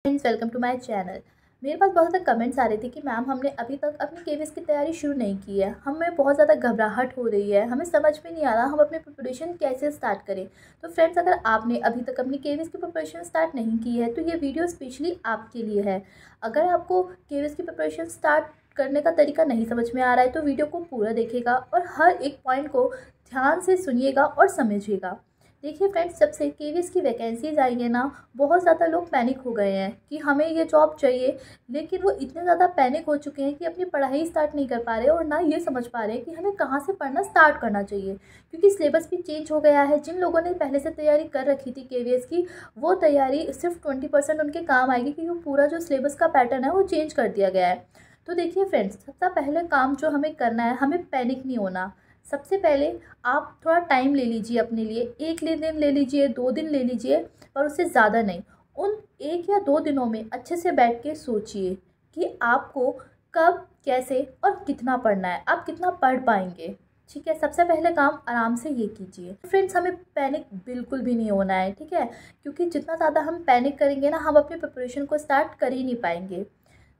Friends, welcome to my channel. मेरे पास बहुत ज़्यादा कमेंट्स आ रहे थे कि मैम हमने अभी तक अपनी केवीएस की तैयारी शुरू नहीं की है, हमें बहुत ज़्यादा घबराहट हो रही है, हमें समझ में नहीं आ रहा हम अपनी प्रिपरेशन कैसे स्टार्ट करें। तो फ्रेंड्स, अगर आपने अभी तक अपनी केवीएस की प्रिपरेशन स्टार्ट नहीं की है तो ये वीडियो स्पेशली आपके लिए है। अगर आपको केवीएस की प्रिपरेशन स्टार्ट करने का तरीका नहीं समझ में आ रहा है तो वीडियो को पूरा देखिएगा और हर एक पॉइंट को ध्यान से सुनिएगा और समझिएगा। देखिए फ्रेंड्स, जब से केवीएस की वैकेंसीज आई है ना, बहुत ज़्यादा लोग पैनिक हो गए हैं कि हमें ये जॉब चाहिए। लेकिन वो इतने ज़्यादा पैनिक हो चुके हैं कि अपनी पढ़ाई स्टार्ट नहीं कर पा रहे और ना ये समझ पा रहे हैं कि हमें कहाँ से पढ़ना स्टार्ट करना चाहिए, क्योंकि सिलेबस भी चेंज हो गया है। जिन लोगों ने पहले से तैयारी कर रखी थी केवीएस की, वो तैयारी सिर्फ 20% उनके काम आएगी, क्योंकि पूरा जो सिलेबस का पैटर्न है वो चेंज कर दिया गया है। तो देखिए फ्रेंड्स, सबसे पहले काम जो हमें करना है, हमें पैनिक नहीं होना। सबसे पहले आप थोड़ा टाइम ले लीजिए अपने लिए, एक दिन ले लीजिए, 2 दिन ले लीजिए, पर उससे ज़्यादा नहीं। उन 1 या 2 दिनों में अच्छे से बैठ के सोचिए कि आपको कब, कैसे और कितना पढ़ना है, आप कितना पढ़ पाएंगे। ठीक है, सबसे पहले काम आराम से ये कीजिए। फ्रेंड्स, हमें पैनिक बिल्कुल भी नहीं होना है, ठीक है, क्योंकि जितना ज़्यादा हम पैनिक करेंगे ना, हम अपनी प्रिपरेशन को स्टार्ट कर ही नहीं पाएंगे।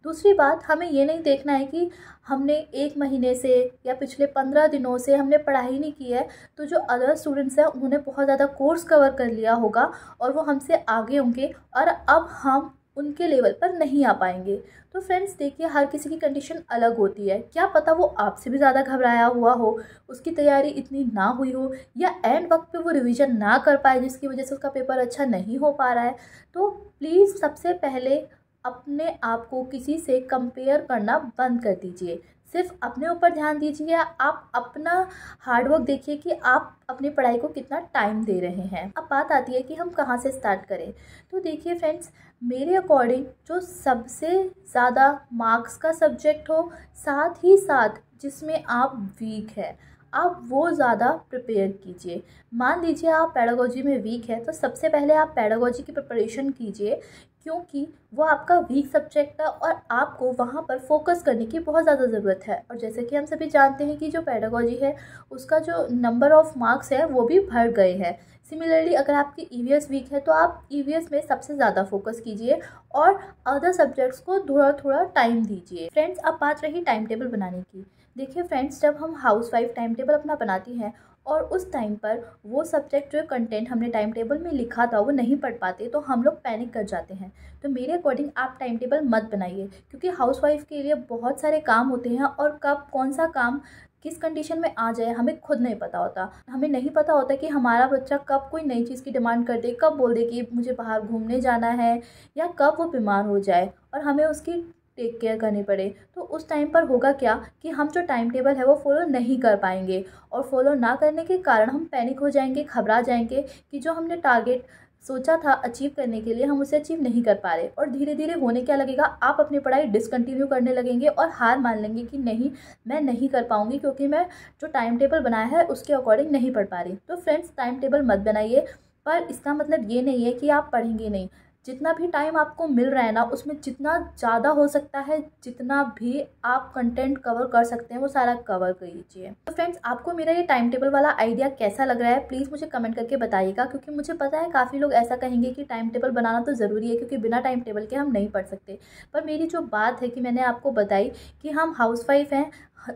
दूसरी बात, हमें ये नहीं देखना है कि हमने 1 महीने से या पिछले 15 दिनों से हमने पढ़ाई नहीं की है, तो जो अदर स्टूडेंट्स हैं उन्होंने बहुत ज़्यादा कोर्स कवर कर लिया होगा और वो हमसे आगे होंगे और अब हम उनके लेवल पर नहीं आ पाएंगे। तो फ्रेंड्स देखिए, हर किसी की कंडीशन अलग होती है। क्या पता वो आपसे भी ज़्यादा घबराया हुआ हो, उसकी तैयारी इतनी ना हुई हो, या एंड वक्त पे वो रिवीजन ना कर पाए जिसकी वजह से उसका पेपर अच्छा नहीं हो पा रहा है। तो प्लीज़ सबसे पहले अपने आप को किसी से कंपेयर करना बंद कर दीजिए। सिर्फ अपने ऊपर ध्यान दीजिए। आप अपना हार्डवर्क देखिए कि आप अपनी पढ़ाई को कितना टाइम दे रहे हैं। अब बात आती है कि हम कहाँ से स्टार्ट करें। तो देखिए फ्रेंड्स, मेरे अकॉर्डिंग जो सबसे ज़्यादा मार्क्स का सब्जेक्ट हो, साथ ही साथ जिसमें आप वीक है, आप वो ज़्यादा प्रिपेयर कीजिए। मान लीजिए आप पेडागोजी में वीक है, तो सबसे पहले आप पेडागोजी की प्रिपरेशन कीजिए, क्योंकि वो आपका वीक सब्जेक्ट है और आपको वहाँ पर फोकस करने की बहुत ज़्यादा ज़रूरत है। और जैसे कि हम सभी जानते हैं कि जो पेडागोजी है उसका जो नंबर ऑफ़ मार्क्स है वो भी बढ़ गए हैं। सिमिलरली अगर आपकी ईवीएस वीक है तो आप ईवीएस में सबसे ज़्यादा फोकस कीजिए और अदर सब्जेक्ट्स को थोड़ा थोड़ा टाइम दीजिए। फ्रेंड्स, अब बात रही टाइम टेबल बनाने की। देखिए फ्रेंड्स, जब हम हाउसवाइफ टाइम टेबल अपना बनाती हैं और उस टाइम पर वो सब्जेक्ट जो कंटेंट हमने टाइम टेबल में लिखा था वो नहीं पढ़ पाते, तो हम लोग पैनिक कर जाते हैं। तो मेरे अकॉर्डिंग आप टाइम टेबल मत बनाइए, क्योंकि हाउसवाइफ के लिए बहुत सारे काम होते हैं और कब कौन सा काम किस कंडीशन में आ जाए हमें खुद नहीं पता होता। हमें नहीं पता होता कि हमारा बच्चा कब कोई नई चीज़ की डिमांड कर दे, कब बोल दे कि मुझे बाहर घूमने जाना है, या कब वो बीमार हो जाए और हमें उसकी टेक केयर करनी पड़े। तो उस टाइम पर होगा क्या कि हम जो टाइम टेबल है वो फॉलो नहीं कर पाएंगे, और फॉलो ना करने के कारण हम पैनिक हो जाएंगे, घबरा जाएंगे कि जो हमने टारगेट सोचा था अचीव करने के लिए हम उसे अचीव नहीं कर पा रहे। और धीरे धीरे होने क्या लगेगा, आप अपनी पढ़ाई डिसकंटिन्यू करने लगेंगे और हार मान लेंगे कि नहीं, मैं नहीं कर पाऊंगी, क्योंकि मैं जो टाइम टेबल बनाया है उसके अकॉर्डिंग नहीं पढ़ पा रही। तो फ्रेंड्स, टाइम टेबल मत बनाइए, पर इसका मतलब ये नहीं है कि आप पढ़ेंगे नहीं। जितना भी टाइम आपको मिल रहा है ना, उसमें जितना ज़्यादा हो सकता है, जितना भी आप कंटेंट कवर कर सकते हैं वो सारा कवर कीजिए। तो फ्रेंड्स, आपको मेरा ये टाइम टेबल वाला आइडिया कैसा लग रहा है, प्लीज़ मुझे कमेंट करके बताइएगा, क्योंकि मुझे पता है काफ़ी लोग ऐसा कहेंगे कि टाइम टेबल बनाना तो ज़रूरी है, क्योंकि बिना टाइम टेबल के हम नहीं पढ़ सकते। पर मेरी जो बात है कि मैंने आपको बताई कि हम हाउसवाइफ हैं,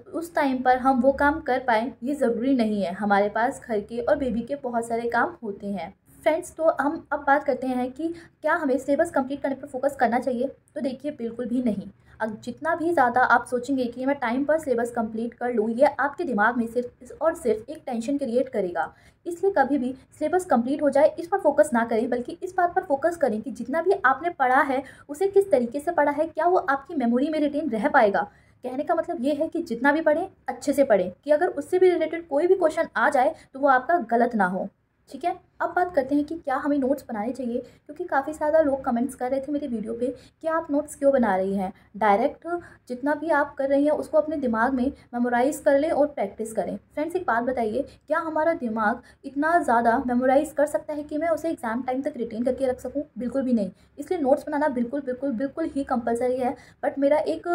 उस टाइम पर हम वो काम कर पाएँ ये ज़रूरी नहीं है। हमारे पास घर के और बेबी के बहुत सारे काम होते हैं। फ्रेंड्स, तो हम अब बात करते हैं कि क्या हमें सिलेबस कंप्लीट करने पर फोकस करना चाहिए। तो देखिए, बिल्कुल भी नहीं। अब जितना भी ज़्यादा आप सोचेंगे कि मैं टाइम पर सिलेबस कंप्लीट कर लूँ, ये आपके दिमाग में सिर्फ और सिर्फ एक टेंशन क्रिएट करेगा। इसलिए कभी भी सिलेबस कंप्लीट हो जाए इस पर फोकस ना करें, बल्कि इस बात पर फोकस करें कि जितना भी आपने पढ़ा है उसे किस तरीके से पढ़ा है, क्या वो आपकी मेमोरी में रिटेन रह पाएगा। कहने का मतलब ये है कि जितना भी पढ़ें अच्छे से पढ़ें, कि अगर उससे भी रिलेटेड कोई भी क्वेश्चन आ जाए तो वो आपका गलत ना हो। ठीक है, अब बात करते हैं कि क्या हमें नोट्स बनाने चाहिए, क्योंकि काफ़ी ज़्यादा लोग कमेंट्स कर रहे थे मेरी वीडियो पे कि आप नोट्स क्यों बना रही हैं। डायरेक्ट जितना भी आप कर रही हैं उसको अपने दिमाग में मेमोराइज़ कर लें और प्रैक्टिस करें। फ्रेंड्स, एक बात बताइए, क्या हमारा दिमाग इतना ज़्यादा मेमोराइज़ कर सकता है कि मैं उसे एग्जाम टाइम तक रिटेन करके रख सकूँ? बिल्कुल भी नहीं। इसलिए नोट्स बनाना बिल्कुल बिल्कुल बिल्कुल ही कंपलसरी है। बट मेरा एक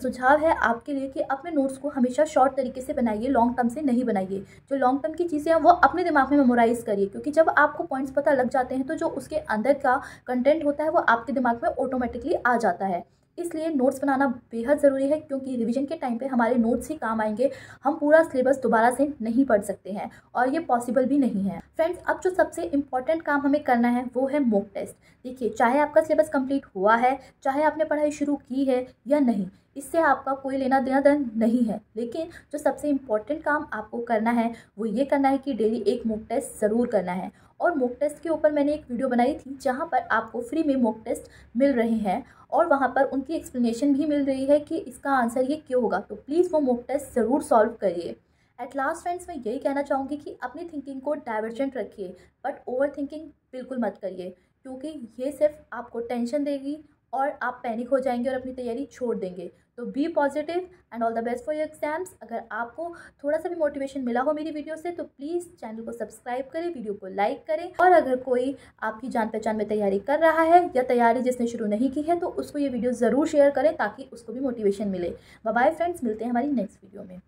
सुझाव है आपके लिए कि अपने नोट्स को हमेशा शॉर्ट तरीके से बनाइए, लॉन्ग टर्म से नहीं बनाइए। जो लॉन्ग टर्म की चीज़ें हैं वो अपने दिमाग में मेमोराइज़ करिए, क्योंकि क्योंकि जब आपको पॉइंट्स पता लग जाते हैं तो जो उसके अंदर का कंटेंट होता है वो आपके दिमाग में ऑटोमेटिकली आ जाता है। इसलिए नोट्स बनाना बेहद ज़रूरी है, क्योंकि रिवीजन के टाइम पे हमारे नोट्स ही काम आएंगे। हम पूरा सिलेबस दोबारा से नहीं पढ़ सकते हैं और ये पॉसिबल भी नहीं है। फ्रेंड्स, अब जो सबसे इम्पॉर्टेंट काम हमें करना है वो है मॉक टेस्ट। देखिए, चाहे आपका सिलेबस कंप्लीट हुआ है, चाहे आपने पढ़ाई शुरू की है या नहीं, इससे आपका कोई लेना देना नहीं है। लेकिन जो सबसे इम्पॉर्टेंट काम आपको करना है वो ये करना है कि डेली एक मॉक टेस्ट ज़रूर करना है। और मॉक टेस्ट के ऊपर मैंने एक वीडियो बनाई थी जहाँ पर आपको फ्री में मॉक टेस्ट मिल रहे हैं और वहाँ पर उनकी एक्सप्लेनेशन भी मिल रही है कि इसका आंसर ये क्यों होगा। तो प्लीज़ वो मॉक टेस्ट ज़रूर सॉल्व करिए। एट लास्ट फ्रेंड्स, मैं यही कहना चाहूँगी कि अपनी थिंकिंग को डाइवर्जेंट रखिए, बट ओवर थिंकिंग बिल्कुल मत करिए, क्योंकि ये सिर्फ आपको टेंशन देगी और आप पैनिक हो जाएंगे और अपनी तैयारी छोड़ देंगे। तो be positive and all the best for your exams. अगर आपको थोड़ा सा भी मोटिवेशन मिला हो मेरी वीडियो से तो प्लीज़ चैनल को सब्सक्राइब करें, वीडियो को लाइक करें, और अगर कोई आपकी जान पहचान में तैयारी कर रहा है या तैयारी जिसने शुरू नहीं की है तो उसको ये वीडियो ज़रूर शेयर करें ताकि उसको भी मोटिवेशन मिले। बाय बाय फ्रेंड्स, मिलते हैं हमारी नेक्स्ट वीडियो में।